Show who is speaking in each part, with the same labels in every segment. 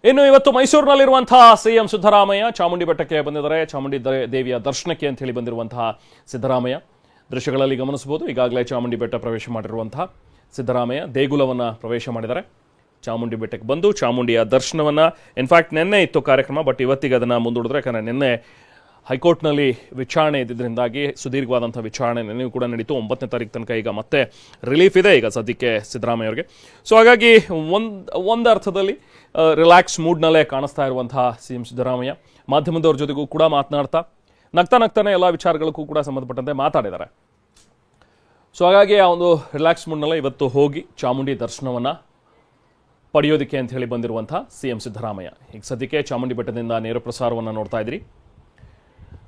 Speaker 1: ಇನ್ನು ಇವತ್ತು ಮೈಸೂರಿನಲ್ಲಿರುವಂತಹ ಸಿಎಂ ಸಿದ್ದರಾಮಯ್ಯ ಚಾಮುಂಡಿ ಬೆಟ್ಟಕ್ಕೆ ಬಂದಿದ್ದಾರೆ. ಚಾಮುಂಡಿ ದೇವಿಯ ದರ್ಶನಕ್ಕೆ ಅಂತ ಹೇಳಿ ಬಂದಿರುವಂತಹ ಸಿದ್ದರಾಮಯ್ಯ ದೃಶ್ಯಗಳಲ್ಲಿ ಗಮನಿಸಬಹುದು. ಈಗಾಗಲೇ ಚಾಮುಂಡಿ ಬೆಟ್ಟ ಪ್ರವೇಶ ಮಾಡಿರುವಂತಹ ಸಿದ್ದರಾಮಯ್ಯ ದೇಗುಲವನ್ನು ಪ್ರವೇಶ ಮಾಡಿದ್ದಾರೆ. ಚಾಮುಂಡಿ ಬೆಟ್ಟಕ್ಕೆ ಬಂದು ಚಾಮುಂಡಿಯ ದರ್ಶನವನ್ನು ಇನ್ಫ್ಯಾಕ್ಟ್ ನಿನ್ನೆ ಇತ್ತು ಕಾರ್ಯಕ್ರಮ, ಬಟ್ ಇವತ್ತಿಗೆ ಅದನ್ನು ಮುಂದೂಡಿದ್ರೆ. ಯಾಕಂದರೆ ನಿನ್ನೆ ಹೈಕೋರ್ಟ್ನಲ್ಲಿ ವಿಚಾರಣೆ ಇದ್ದಿದ್ದರಿಂದಾಗಿ ಸುದೀರ್ಘವಾದಂಥ ವಿಚಾರಣೆ ನಿನ್ನೆ ಕೂಡ ನಡೀತು. 9ನೇ ತಾರೀಕು ತನಕ ಈಗ ಮತ್ತೆ ರಿಲೀಫ್ ಇದೆ ಈಗ ಸದ್ಯಕ್ಕೆ ಸಿದ್ದರಾಮಯ್ಯ ಅವರಿಗೆ. ಸೊ ಹಾಗಾಗಿ ಒಂದು ಅರ್ಥದಲ್ಲಿ ರಿಲ್ಯಾಕ್ಸ್ ಮೂಡ್ನಲ್ಲೇ ಕಾಣಿಸ್ತಾ ಇರುವಂತಹ ಸಿಎಂ ಸಿದ್ದರಾಮಯ್ಯ ಮಾಧ್ಯಮದವ್ರ ಜೊತೆಗೂ ಕೂಡ ಮಾತನಾಡ್ತಾ ನಗ್ತಾನೆ ಎಲ್ಲ ವಿಚಾರಗಳಿಗೂ ಕೂಡ ಸಂಬಂಧಪಟ್ಟಂತೆ ಮಾತಾಡಿದ್ದಾರೆ. ಸೊ ಹಾಗಾಗಿ ಆ ಒಂದು ರಿಲ್ಯಾಕ್ಸ್ ಮೂಡ್ನಲ್ಲೇ ಇವತ್ತು ಹೋಗಿ ಚಾಮುಂಡಿ ದರ್ಶನವನ್ನು ಪಡೆಯೋದಕ್ಕೆ ಅಂತ ಹೇಳಿ ಬಂದಿರುವಂತಹ ಸಿಎಂ ಸಿದ್ದರಾಮಯ್ಯ. ಈಗ ಸದ್ಯಕ್ಕೆ ಚಾಮುಂಡಿ ಬೆಟ್ಟದಿಂದ ನೇರ ಪ್ರಸಾರವನ್ನು ನೋಡ್ತಾ ಇದ್ರಿ.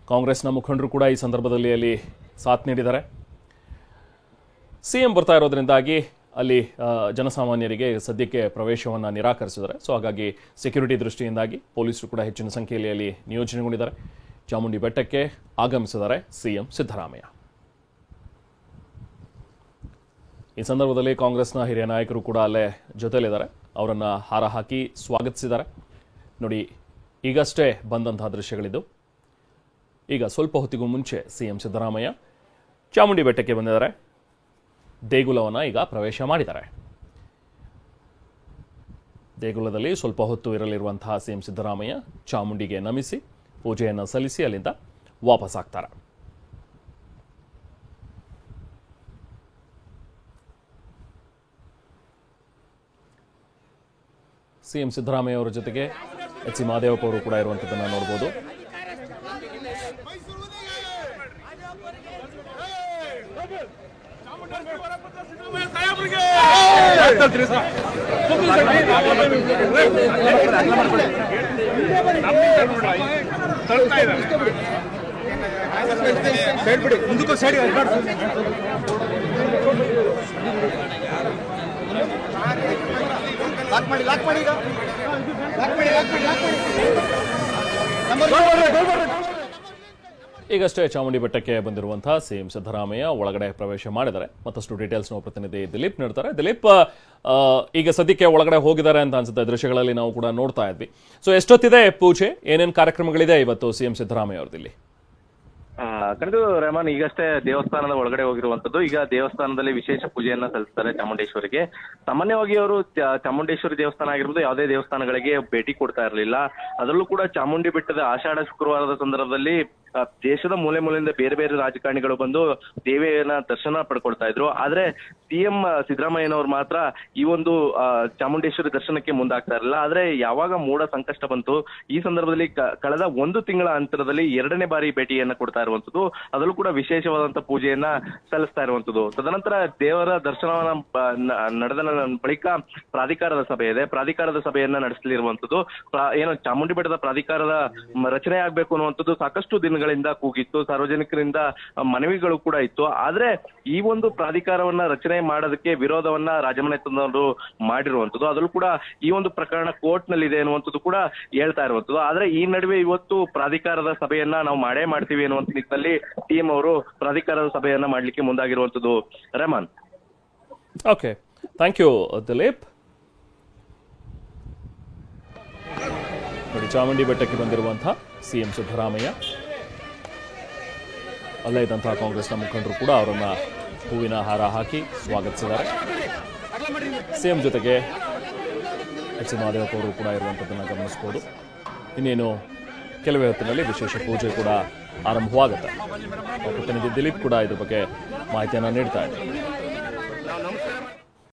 Speaker 1: ಕಾಂಗ್ರೆಸ್ನ ಮುಖಂಡರು ಕೂಡ ಈ ಸಂದರ್ಭದಲ್ಲಿ ಅಲ್ಲಿ ಸಾಥ್ ನೀಡಿದ್ದಾರೆ. ಸಿಎಂ ಬರ್ತಾ ಇರೋದ್ರಿಂದಾಗಿ ಅಲ್ಲಿ ಜನಸಾಮಾನ್ಯರಿಗೆ ಸದ್ಯಕ್ಕೆ ಪ್ರವೇಶವನ್ನು ನಿರಾಕರಿಸಿದ್ದಾರೆ. ಸೊ ಹಾಗಾಗಿ ಸೆಕ್ಯೂರಿಟಿ ದೃಷ್ಟಿಯಿಂದಾಗಿ ಪೊಲೀಸರು ಕೂಡ ಹೆಚ್ಚಿನ ಸಂಖ್ಯೆಯಲ್ಲಿ ಅಲ್ಲಿ ನಿಯೋಜನೆಗೊಂಡಿದ್ದಾರೆ. ಚಾಮುಂಡಿ ಬೆಟ್ಟಕ್ಕೆ ಆಗಮಿಸಿದ್ದಾರೆ ಸಿಎಂ ಸಿದ್ದರಾಮಯ್ಯ. ಈ ಸಂದರ್ಭದಲ್ಲಿ ಕಾಂಗ್ರೆಸ್ನ ಹಿರಿಯ ನಾಯಕರು ಕೂಡ ಅಲ್ಲೇ ಜೊತೆಲಿದ್ದಾರೆ. ಅವರನ್ನು ಹಾರ ಹಾಕಿ ಸ್ವಾಗತಿಸಿದ್ದಾರೆ. ನೋಡಿ, ಈಗಷ್ಟೇ ಬಂದಂತಹ ದೃಶ್ಯಗಳಿದ್ದು. ಈಗ ಸ್ವಲ್ಪ ಹೊತ್ತಿಗೂ ಮುಂಚೆ ಸಿಎಂ ಸಿದ್ದರಾಮಯ್ಯ ಚಾಮುಂಡಿ ಬೆಟ್ಟಕ್ಕೆ ಬಂದಿದ್ದಾರೆ. ದೇಗುಲವನ್ನು ಈಗ ಪ್ರವೇಶ ಮಾಡಿದ್ದಾರೆ. ದೇಗುಲದಲ್ಲಿ ಸ್ವಲ್ಪ ಹೊತ್ತು ಇರಲಿರುವಂತಹ ಸಿಎಂ ಸಿದ್ದರಾಮಯ್ಯ ಚಾಮುಂಡಿಗೆ ನಮಿಸಿ ಪೂಜೆಯನ್ನು ಸಲ್ಲಿಸಿ ಅಲ್ಲಿಂದ ವಾಪಸ್ ಆಗ್ತಾರೆ. ಸಿಎಂ ಸಿದ್ದರಾಮಯ್ಯ ಅವರ ಜೊತೆಗೆ ಎಚ್ ಸಿ ಮಹದೇವಪ್ಪ ಅವರು ಕೂಡ ಇರುವಂಥದ್ದನ್ನು ನೋಡ್ಬೋದು. ಈಗಷ್ಟೇ ಚಾಮುಂಡಿ ಬೆಟ್ಟಕ್ಕೆ ಬಂದಿರುವಂತಹ ಸಿಎಂ ಸಿದ್ದರಾಮಯ್ಯ ಒಳಗಡೆ ಪ್ರವೇಶ ಮಾಡಿದ್ದಾರೆ. ಮತ್ತಷ್ಟು ಡೀಟೇಲ್ಸ್ ನಾವು ಪ್ರತಿನಿಧಿ ದಿಲೀಪ್ ನೀಡ್ತಾರೆ. ದಿಲೀಪ್, ಈಗ ಸದ್ಯಕ್ಕೆ ಒಳಗಡೆ ಹೋಗಿದ್ದಾರೆ ಅಂತ ಅನ್ಸುತ್ತೆ, ದೃಶ್ಯಗಳಲ್ಲಿ ನಾವು ಕೂಡ ನೋಡ್ತಾ ಇದ್ವಿ. ಸೊ ಎಷ್ಟೊತ್ತಿದೆ ಪೂಜೆ, ಏನೇನು ಕಾರ್ಯಕ್ರಮಗಳಿದೆ ಇವತ್ತು ಸಿಎಂ ಸಿದ್ದರಾಮಯ್ಯ ಅವ್ರದ್ದು?
Speaker 2: ಕಳೆದು ರೆಹಮಾನ್ ಈಗಷ್ಟೇ ದೇವಸ್ಥಾನದ ಒಳಗಡೆ ಹೋಗಿರುವಂತದ್ದು. ಈಗ ದೇವಸ್ಥಾನದಲ್ಲಿ ವಿಶೇಷ ಪೂಜೆಯನ್ನ ಸಲ್ಲಿಸ್ತಾರೆ ಚಾಮುಂಡೇಶ್ವರಿಗೆ. ಸಾಮಾನ್ಯವಾಗಿ ಅವರು ಚಾಮುಂಡೇಶ್ವರಿ ದೇವಸ್ಥಾನ ಆಗಿರ್ಬೋದು, ಯಾವುದೇ ದೇವಸ್ಥಾನಗಳಿಗೆ ಭೇಟಿ ಕೊಡ್ತಾ ಇರಲಿಲ್ಲ. ಅದರಲ್ಲೂ ಕೂಡ ಚಾಮುಂಡಿ ಬೆಟ್ಟದ ಆಷಾಢ ಶುಕ್ರವಾರದ ಸಂದರ್ಭದಲ್ಲಿ ದೇಶದ ಮೂಲೆ ಮೂಲೆಯಿಂದ ಬೇರೆ ಬೇರೆ ರಾಜಕಾರಣಿಗಳು ಬಂದು ದೇವಿಯನ್ನ ದರ್ಶನ ಪಡ್ಕೊಳ್ತಾ ಇದ್ರು. ಆದ್ರೆ ಸಿಎಂ ಸಿದ್ದರಾಮಯ್ಯನವರು ಮಾತ್ರ ಈ ಒಂದು ಚಾಮುಂಡೇಶ್ವರಿ ದರ್ಶನಕ್ಕೆ ಮುಂದಾಗ್ತಾ ಇರಲಿಲ್ಲ. ಆದ್ರೆ ಯಾವಾಗ ಮೂಢ ಸಂಕಷ್ಟ ಬಂತು, ಈ ಸಂದರ್ಭದಲ್ಲಿ ಕಳೆದ 1 ತಿಂಗಳ ಅಂತರದಲ್ಲಿ 2ನೇ ಬಾರಿ ಭೇಟಿಯನ್ನ ಕೊಡ್ತಾ ಇರುವಂತದ್ದು. ಅದರಲ್ಲೂ ಕೂಡ ವಿಶೇಷವಾದಂತ ಪೂಜೆಯನ್ನ ಸಲ್ಲಿಸ್ತಾ ಇರುವಂತದ್ದು. ತದನಂತರ ದೇವರ ದರ್ಶನವನ್ನ ನಡೆದ ಬಳಿಕ ಪ್ರಾಧಿಕಾರದ ಸಭೆ ಇದೆ. ಪ್ರಾಧಿಕಾರದ ಸಭೆಯನ್ನ ನಡೆಸಲಿರುವಂತದ್ದು. ಏನು ಚಾಮುಂಡಿ ಬೆಟ್ಟದ ಪ್ರಾಧಿಕಾರದ ರಚನೆ ಆಗ್ಬೇಕು ಅನ್ನುವಂಥದ್ದು ಸಾಕಷ್ಟು ದಿನಗಳಿಂದ ಕೂಗಿತ್ತು. ಸಾರ್ವಜನಿಕರಿಂದ ಮನವಿಗಳು ಕೂಡ ಇತ್ತು. ಆದ್ರೆ ಈ ಒಂದು ಪ್ರಾಧಿಕಾರವನ್ನ ರಚನೆ ಮಾಡೋದಕ್ಕೆ ವಿರೋಧವನ್ನ ರಾಜಮನೆ ತಂದವರು ಮಾಡಿರುವಂತದ್ದು. ಅದರಲ್ಲೂ ಕೂಡ ಈ ಒಂದು ಪ್ರಕರಣ ಕೋರ್ಟ್ ನಲ್ಲಿ ಇದೆ ಅನ್ನುವಂಥದ್ದು ಕೂಡ ಹೇಳ್ತಾ ಇರುವಂತದ್ದು. ಆದ್ರೆ ಈ ನಡುವೆ ಇವತ್ತು ಪ್ರಾಧಿಕಾರದ ಸಭೆಯನ್ನ ನಾವು ಮಾಡೇ ಮಾಡ್ತೀವಿ ಅನ್ನುವಂತ ನಿಟ್ಟಿನಲ್ಲಿ ಟೀಮ್ ಅವರು ಪ್ರಾಧಿಕಾರದ ಸಭೆಯನ್ನ ಮಾಡ್ಲಿಕ್ಕೆ ಮುಂದಾಗಿರುವಂತದ್ದು. Rahman.
Speaker 1: Okay, thank you Dilip. ನೋಡಿ, ಚಾಮುಂಡಿ ಬೆಟ್ಟಕ್ಕೆ ಬಂದಿರುವಂತಹ ಸಿಎಂ ಸಿದ್ದರಾಮಯ್ಯ, ಅಲ್ಲೇ ಇದ್ದಂತಹ ಕಾಂಗ್ರೆಸ್ನ ಮುಖಂಡರು ಕೂಡ ಅವರನ್ನ ಹೂವಿನ ಹಾರ ಹಾಕಿ ಸ್ವಾಗತಿಸಿದ್ದಾರೆ. ಸಿಎಂ ಜೊತೆಗೆ ಎಚ್ ಸಿ ಮಹದೇವಪ್ಪ ಅವರು ಕೂಡ ಇರುವಂಥದ್ದನ್ನು ಗಮನಿಸಬಹುದು. ಇನ್ನೇನು ಕೆಲವೇ ಹೊತ್ತಿನಲ್ಲಿ ವಿಶೇಷ ಪೂಜೆ ಕೂಡ ಆರಂಭವಾಗುತ್ತೆ. ಪ್ರತಿನಿಧಿ ದಿಲೀಪ್ ಕೂಡ ಇದ್ರ ಬಗ್ಗೆ ಮಾಹಿತಿಯನ್ನು ನೀಡ್ತಾ ಇದ್ದಾರೆ.